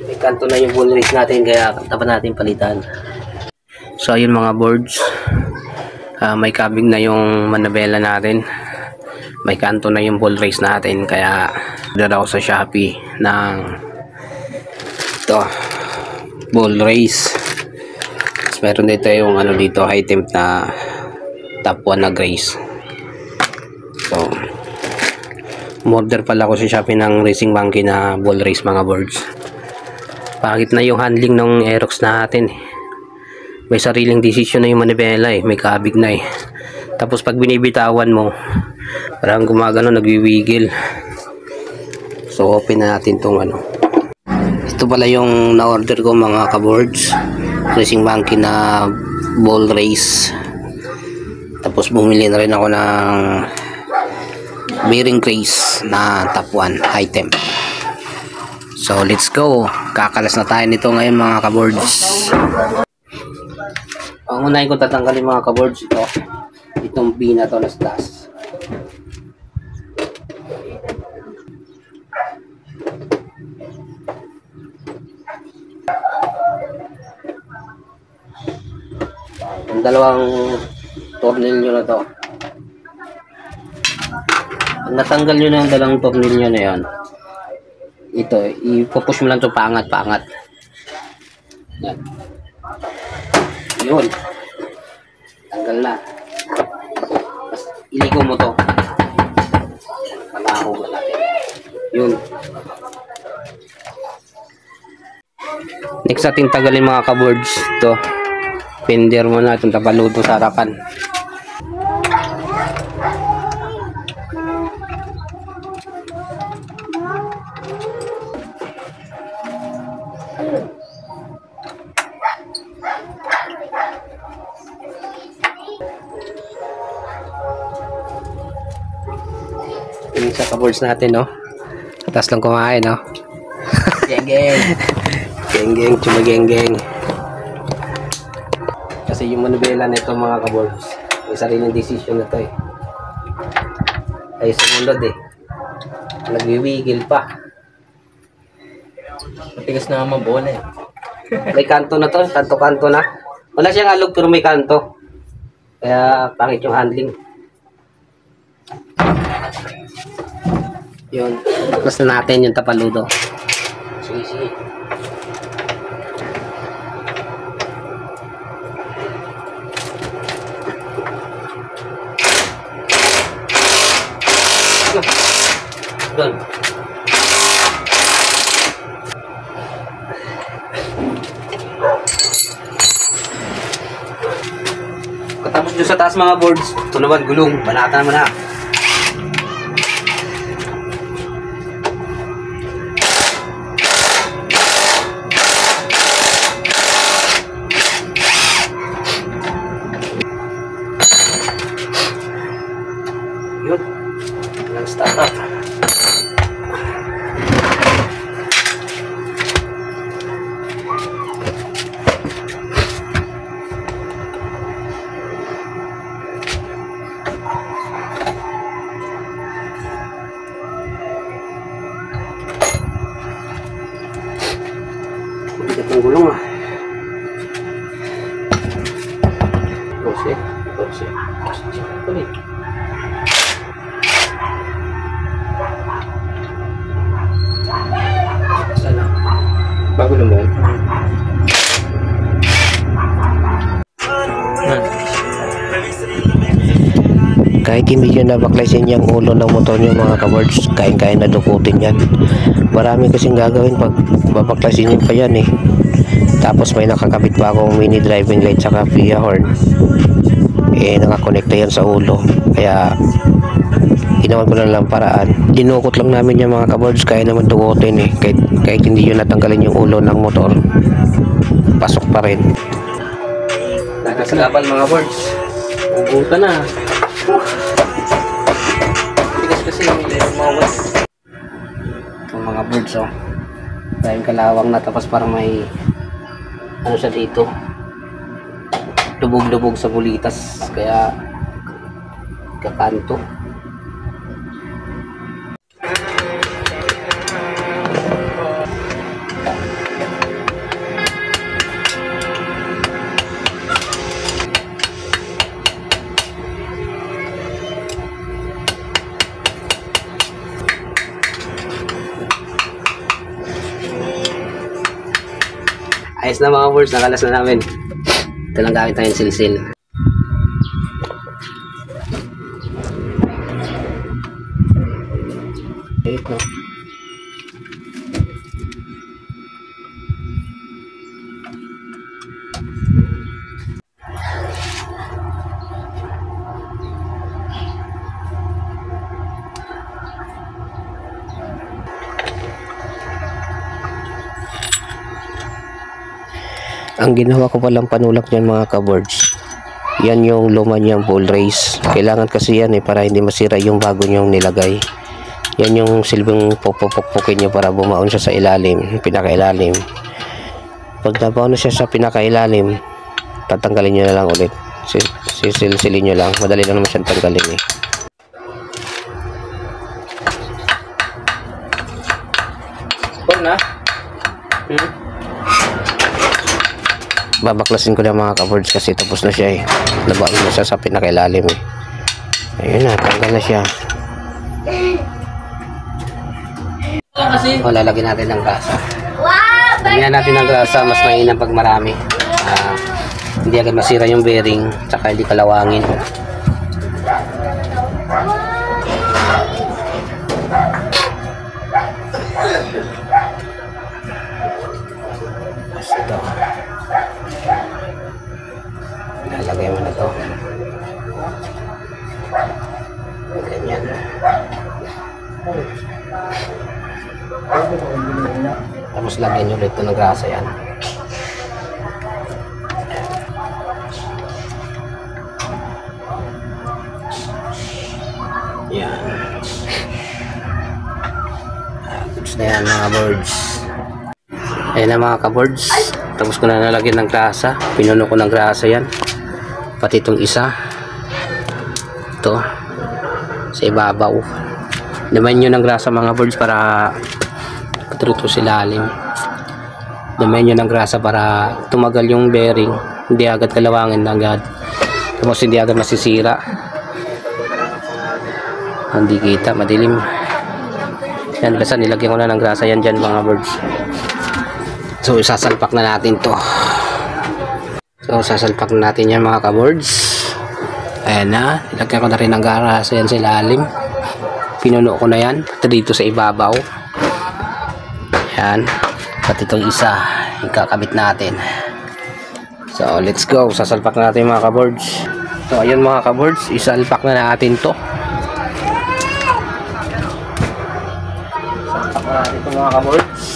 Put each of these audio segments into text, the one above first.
May kanto na yung ball race natin, kaya dapat natin palitan. So ayun mga boards, may kabig na yung manabela natin, may kanto na yung ball race natin, kaya dala ako sa Shopee ng ito, ball race. Tapos meron dito yung ano dito, high temp na top 1 na grace. So order pala ako sa Shopee ng Racing Monkey na ball race mga boards. Pangit na yung handling ng Aerox natin. May sariling desisyon na yung manibela eh. May kabig na eh. Tapos pag binibitawan mo, parang gumagano, nagwiwigil. So open na natin tong ano. Ito pala yung na-order ko mga ka-boards. Racing Monkey na ball race. Tapos bumili na rin ako ng bearing case na top 1 high temp. So let's go. Kakalas na tayo nito ngayon mga ka-boards. Ang unahin ko tatanggalin mga ka-boards itong pin na to na stas. Ang dalawang tornilyo na to. Pag natanggal nyo na yung dalawang tornilyo na yan, ito, ipupush mo lang ito paangat-paangat. Yan. Yun. Tanggal na. Tapos, iligo mo to. Palaho mo natin. Yun. Next natin tagalin mga ka-boards. Ito. Fender mo na. Itong tapaluto sa harapan. Yung sa ka-boards natin, no? Atas lang kumain, no? Geng-geng. Geng-geng, chumageng-geng. Kasi yung manubela na ito, mga ka-boards, may sariling decision na ito, eh. Ay, sumunod, eh. Nagwiwigil pa. Matigas na naman bola, eh. May kanto na to, kanto-kanto na. Wala siyang alog, pero may kanto. Kaya, pangit yung handling. Yun, tapos na natin yung tapaludo. Sige, sige. Doon. Katapos doon sa taas mga boards, ito naman gulong, banata naman na. Yun, start up. Ang gulong ah. Prose. Ulit. Sana. Bago naman. Kahit hindi nyo nabaklasin yung ulo ng motor nyo mga ka-boards, kain-kain na dukutin yan. Marami kasing gagawin pag babaklasin nyo pa yan eh. Tapos may nakakabit pa akong mini driving light saka FIA horn. Eh nakakonekta yan sa ulo. Kaya ginawan ko lang paraan. Dinukot lang namin yung mga ka-boards, kaya naman dukutin eh. Kahit hindi nyo natanggalin yung ulo ng motor, pasok pa rin. Nakasalaban mga boards. Ubuta na. Tigas kasi yung mawat. Itong mga birds oh. Dahil kalawang na, tapos parang may ano siya dito. lubog-lubog sa bulitas, kaya kakanto. Ayos na mga boards, nakalas na namin. Ito lang gamit tayong silsil. Ito. Ang ginawa ko palang panulak niyan mga ka-boards, yan yung luma niyang ball race. Kailangan kasi yan para hindi masira yung bago niyong nilagay. Yan yung silbing pupupukpukin niyo para bumaon siya sa ilalim, pinakailalim. Pag nabaon na siya sa pinakailalim, tatanggalin niyo na lang ulit. Sisilsilin niyo lang, madali lang naman siyang tanggalin eh. Na? Babaklasin ko na mga ka-boards kasi tapos na siya eh. Nabaon na siya sa pinakailalim eh. Ayun na, tanggal na siya. O, lalagyan natin ng grasa. Lagyan natin ng grasa, mas mainam pag marami. Hindi agad masira yung bearing, tsaka hindi kalawangin. Ito. Lalagay mo na to. Ganyan. Tapos lagyan nyo ulit ito ng grasa yan. Yan. Tapos na yan mga boards. Ayan na mga ka-boards. Tapos ko na nalagyan ng grasa. Pinuno ko ng grasa yan. Pati itong isa. Ito. Sa ibabaw. Damayin nyo ng grasa mga boards para patruto sa ilalim. Damayin nyo ng grasa para tumagal yung bearing. Hindi agad kalawangin agad. Tapos hindi agad masisira. Hindi kita. Madilim. Yan. Basta nilagyan ko na ng grasa yan dyan mga boards. So isasalpak na natin to. So sasalpak na natin yan mga ka-boards. Ayan na. Nilagyan ko na rin ng grasa yan sa ilalim. Pinuno ko na yan. Pati dito sa ibabaw. Ayan. Pati itong isa. Ikakabit natin. So let's go. Sasalpak na natin mga ka-boards. So ayun mga ka-boards. Isalpak na natin to. Salpak na natin ito mga ka-boards.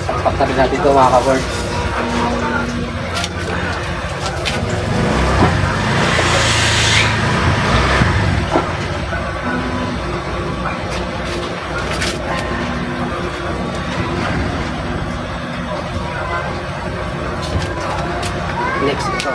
Salpak na rin natin ito mga ka-boards. Next ito.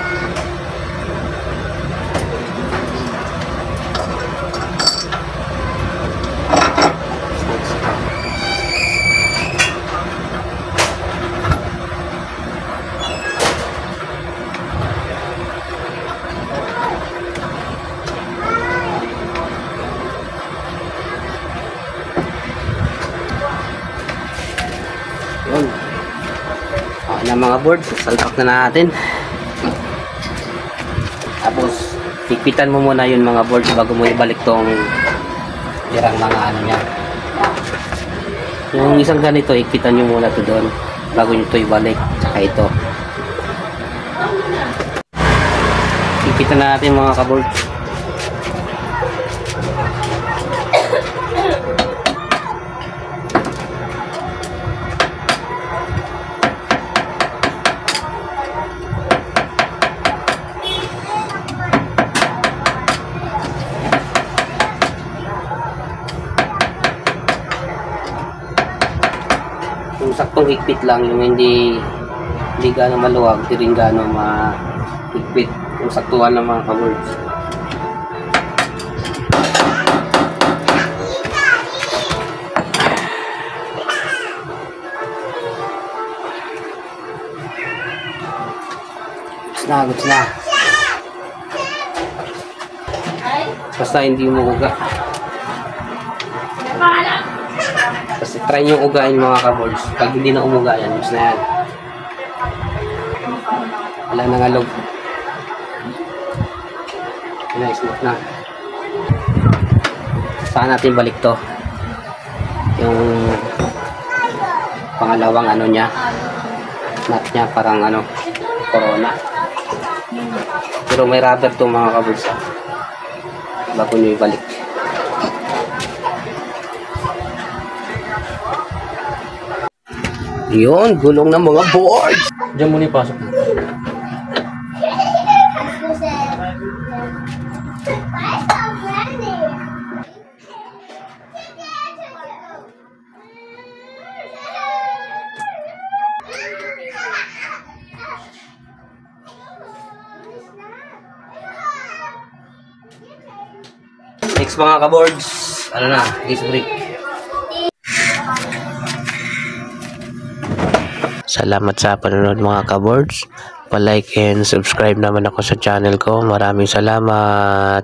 Yun. Okay na mga boards, salpak na natin. Tapos higpitan mo muna yun mga boards bago mo ibalik tong tirang mga ano niya. Yung isang ganito, higpitan nyo muna to doon bago nyo to ibalik. Tsaka ito. Higpitan na natin mga ka-boards. saktong higpit lang, yung hindi gano'ng maluwag, hindi rin gano'ng mahigpit, yung saktuhan ng mga kabords. Guts na. Basta hindi mo uga. Kasi try nyo ugain mga kabords. Pag hindi na umuga yan, gusto na yan. Wala nang alog. Smooth na. Saan natin balik to? Yung pangalawang ano niya. Nut niya parang ano, Corona. Pero may rubber to mga kabords. Bago nyo ibalik. Yun, gulong ng mga boards. Diyan muna ipasok mo. Next mga kabords, ano na, disc brake. Salamat sa panonood mga kabords. Pa-like and subscribe naman ako sa channel ko. Maraming salamat.